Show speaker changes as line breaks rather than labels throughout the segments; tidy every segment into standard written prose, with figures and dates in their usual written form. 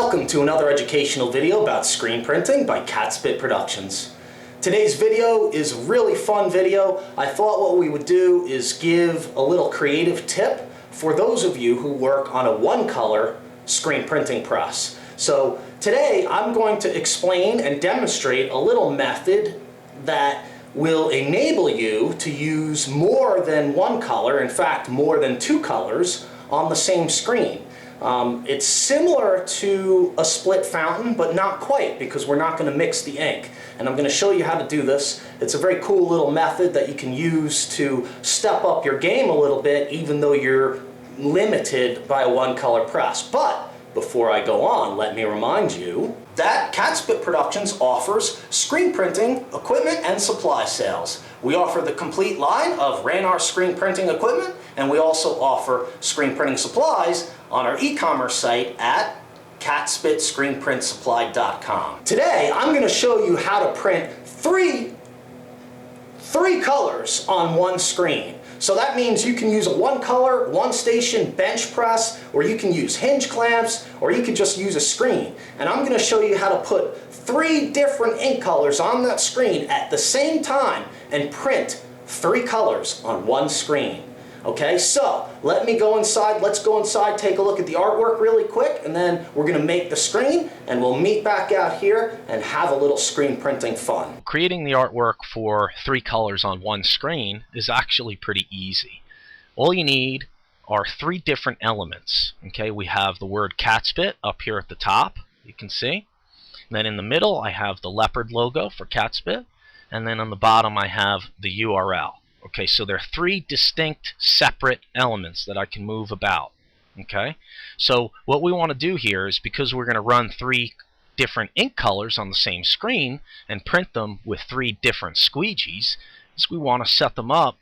Welcome to another educational video about screen printing by Catspit Productions. Today's video is a really fun video. I thought what we would do is give a little creative tip for those of you who work on a one-color screen printing press. So today I'm going to explain and demonstrate a little method that will enable you to use more than one color, in fact more than two colors, on the same screen. It's similar to a split fountain, but not quite, because we're not going to mix the ink. And I'm going to show you how to do this. It's a very cool little method that you can use to step up your game a little bit, even though you're limited by a one-color press. But before I go on, let me remind you that Catspit Productions offers screen printing equipment and supply sales. We offer the complete line of Ranar screen printing equipment, and we also offer screen printing supplies on our e-commerce site at catspitscreenprintsupply.com. Today, I'm going to show you how to print three colors on one screen. So that means you can use a one-color, one-station bench press, or you can use hinge clamps, or you can just use a screen. And I'm going to show you how to put three different ink colors on that screen at the same time and print three colors on one screen. Okay, so let me go inside. Let's go inside, take a look at the artwork really quick, and then we're going to make the screen, and we'll meet back out here and have a little screen printing fun.
Creating the artwork for three colors on one screen is actually pretty easy. All you need are three different elements. Okay, we have the word Catspit up here at the top, you can see. And then in the middle I have the leopard logo for Catspit, and then on the bottom I have the URL. Okay, so there are three distinct separate elements that I can move about. Okay, so what we want to do here is, because we're going to run three different ink colors on the same screen and print them with three different squeegees, is we want to set them up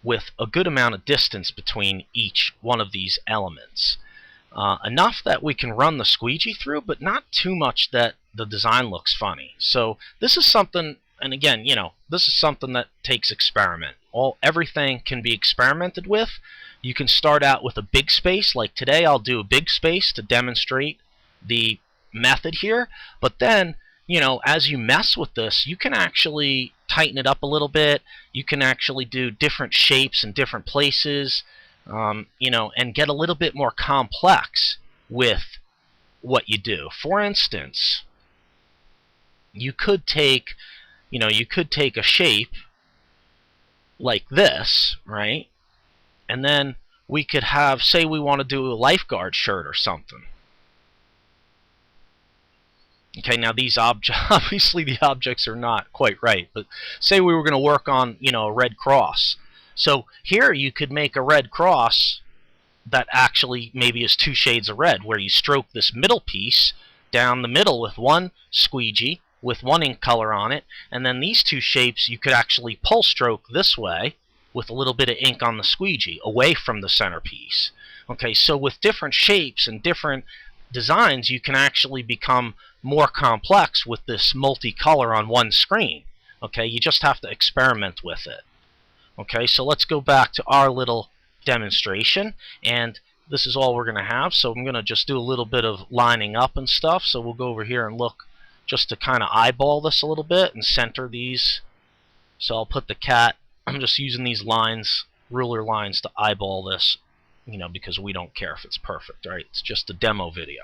with a good amount of distance between each one of these elements. Enough that we can run the squeegee through, but not too much that the design looks funny. So this is something, and again, you know, this is something that takes experiment. Everything can be experimented with. You can start out with a big space, like today I'll do a big space to demonstrate the method here, but then, you know, as you mess with this, you can actually tighten it up a little bit. You can actually do different shapes in different places, you know, and get a little bit more complex with what you do. For instance, you could take a shape like this, right? And then we could have, say we want to do a lifeguard shirt or something. Okay, now these obviously the objects are not quite right, but say we were going to work on, you know, a red cross. So here you could make a red cross that actually maybe is two shades of red, where you stroke this middle piece down the middle with one squeegee, with one ink color on it, and then these two shapes you could actually pull stroke this way with a little bit of ink on the squeegee away from the centerpiece. Okay, so with different shapes and different designs, you can actually become more complex with this multicolor on one screen. Okay, you just have to experiment with it. Okay, so let's go back to our little demonstration, and this is all we're going to have. So I'm going to just do a little bit of lining up and stuff. So we'll go over here and look, just to kind of eyeball this a little bit and center these. So I'll put the cat, I'm just using these lines, ruler lines, to eyeball this, you know, because we don't care if it's perfect, right? It's just a demo video.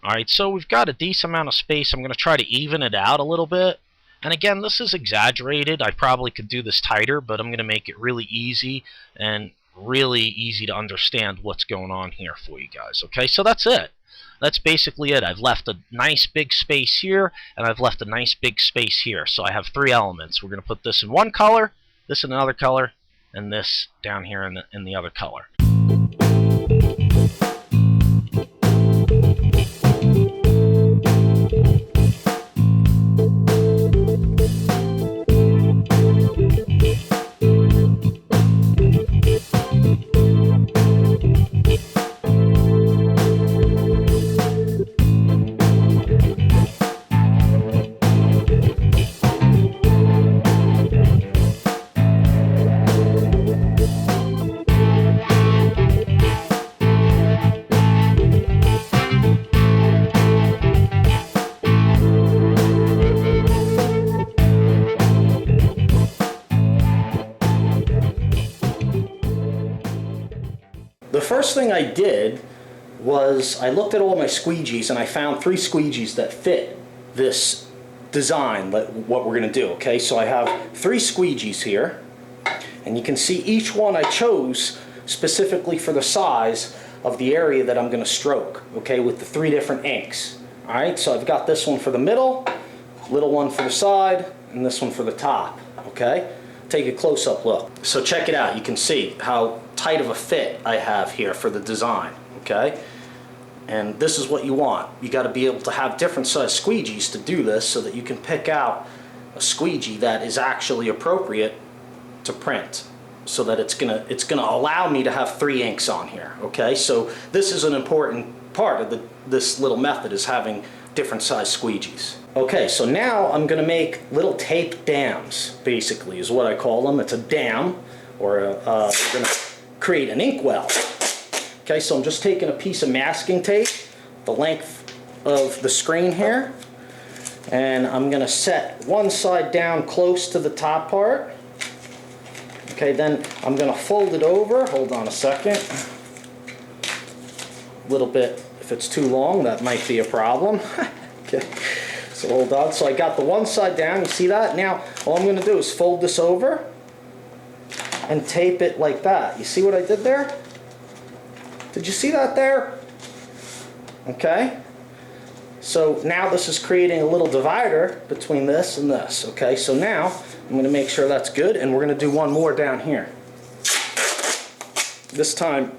Alright, so we've got a decent amount of space. I'm going to try to even it out a little bit. And again, this is exaggerated. I probably could do this tighter, but I'm going to make it really easy and really easy to understand what's going on here for you guys. Okay, so that's it. That's basically it. I've left a nice big space here, and I've left a nice big space here. So I have three elements. We're going to put this in one color, this in another color, and this down here in the other color.
first thing I did was I looked at all my squeegees and I found 3 squeegees that fit this design, what we're going to do. Okay, so I have 3 squeegees here, and you can see each one I chose specifically for the size of the area that I'm going to stroke, okay, with the 3 different inks. Alright, so I've got this one for the middle, little one for the side, and this one for the top. Okay, take a close-up look. So check it out. You can see how tight of a fit I have here for the design. Okay, and this is what you want. You got to be able to have different size squeegees to do this, so that you can pick out a squeegee that is actually appropriate to print, so that it's gonna allow me to have 3 inks on here. Okay, so this is an important part of this little method, is having different size squeegees. Okay, so now I'm gonna make little tape dams, basically, is what I call them. It's a dam, or we're gonna create an inkwell. Okay, so I'm just taking a piece of masking tape, the length of the screen here, and I'm gonna set one side down close to the top part. Okay, then I'm gonna fold it over. Hold on a second. A little bit, if it's too long, that might be a problem. Okay, so hold on. So I got the one side down, you see that? Now, all I'm gonna do is fold this over and tape it like that. You see what I did there? Did you see that there? Okay. So now this is creating a little divider between this and this. Okay, so now I'm going to make sure that's good, and we're going to do one more down here. This time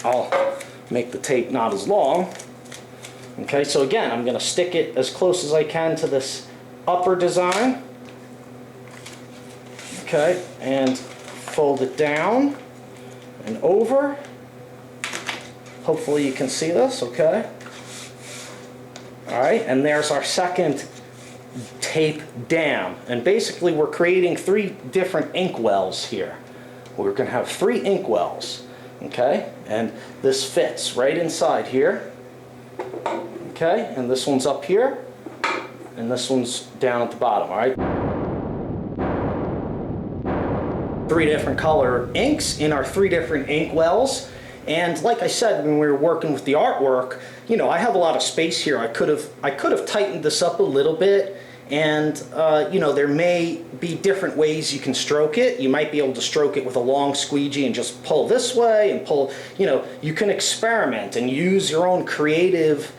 I'll make the tape not as long. Okay, so again, I'm going to stick it as close as I can to this upper design. Okay, and fold it down and over. Hopefully you can see this, okay? Alright, and there's our second tape dam. And basically we're creating 3 different ink wells here. We're going to have 3 ink wells, okay? And this fits right inside here. Okay, and this one's up here, and this one's down at the bottom, alright? 3 different color inks in our 3 different ink wells. And like I said, when we were working with the artwork, you know, I have a lot of space here. I could have tightened this up a little bit, and you know, there may be different ways you can stroke it. You might be able to stroke it with a long squeegee and just pull this way and pull, you know, you can experiment and use your own creative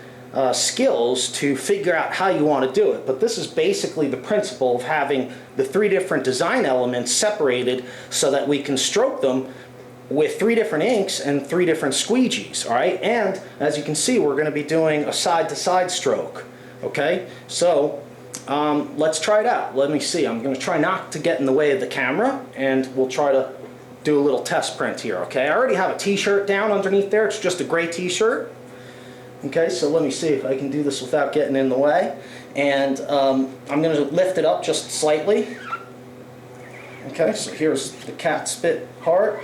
skills to figure out how you want to do it. But this is basically the principle of having the 3 different design elements separated so that we can stroke them with 3 different inks and 3 different squeegees, all right? And as you can see, we're going to be doing a side-to-side stroke, okay? So let's try it out. Let me see. I'm going to try not to get in the way of the camera, and we'll try to do a little test print here, okay? I already have a t-shirt down underneath there. It's just a gray t-shirt. Okay, so let me see if I can do this without getting in the way. And I'm going to lift it up just slightly. Okay, so here's the cat spit part.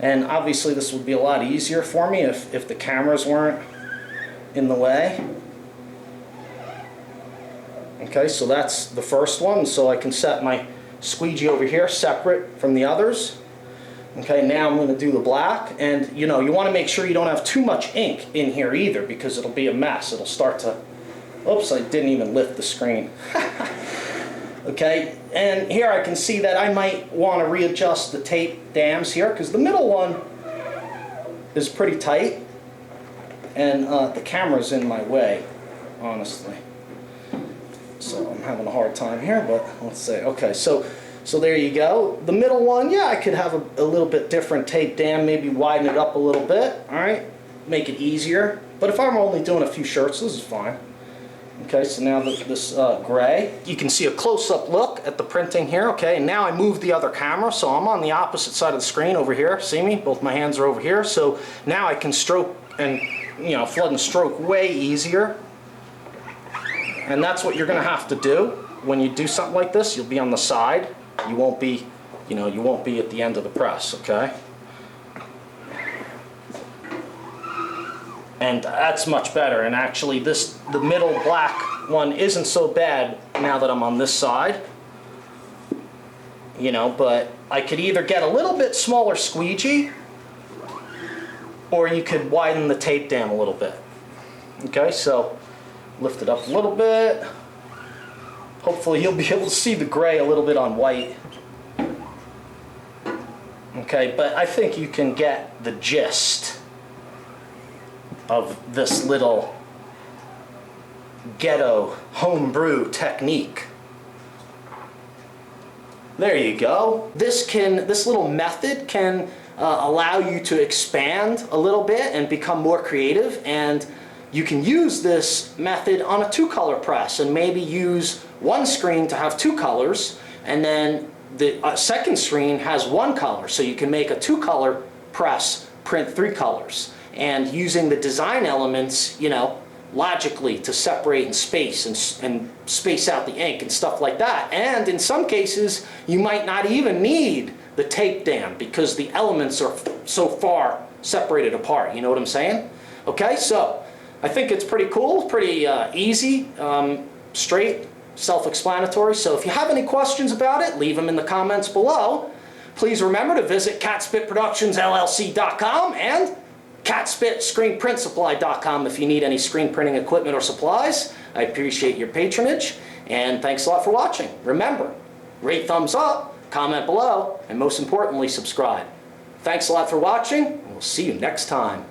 And obviously this would be a lot easier for me if the cameras weren't in the way. Okay, so that's the first one. So I can set my squeegee over here separate from the others. Okay, now I'm going to do the black. And you know, you want to make sure you don't have too much ink in here either, because it'll be a mess. It'll start to... Oops, I didn't even lift the screen. Okay, and here I can see that I might want to readjust the tape dams here, because the middle one is pretty tight, and the camera's in my way, honestly. So I'm having a hard time here, but let's see. Okay, so there you go. The middle one, yeah, I could have a little bit different tape dam, maybe widen it up a little bit, all right, make it easier. But if I'm only doing a few shirts, this is fine. Okay, so now this gray, you can see a close-up look at the printing here. Okay, and now I moved the other camera, so I'm on the opposite side of the screen over here. See me? Both my hands are over here. So now I can stroke and, you know, flood and stroke way easier. And that's what you're going to have to do when you do something like this. You'll be on the side. You won't be, you know, you won't be at the end of the press. Okay. And that's much better. And actually the middle black one isn't so bad now that I'm on this side. You know, but I could either get a little bit smaller squeegee, or you could widen the tape dam a little bit. Okay, so lift it up a little bit. Hopefully you'll be able to see the gray a little bit on white. Okay, but I think you can get the gist of this little ghetto homebrew technique. There you go. This little method can allow you to expand a little bit and become more creative, and you can use this method on a 2-color press and maybe use one screen to have 2 colors, and then the second screen has 1 color, so you can make a 2-color press print 3 colors, and using the design elements, you know, logically to separate and space out the ink and stuff like that. And in some cases you might not even need the tape dam because the elements are so far separated apart, you know what I'm saying? Okay, so I think it's pretty cool, pretty easy, straight, self-explanatory. So if you have any questions about it, leave them in the comments below. Please remember to visit catspitproductionsllc.com and catspitscreenprintsupply.com if you need any screen printing equipment or supplies. I appreciate your patronage, and thanks a lot for watching. Remember, rate, thumbs up, comment below, and most importantly, subscribe. Thanks a lot for watching, and we'll see you next time.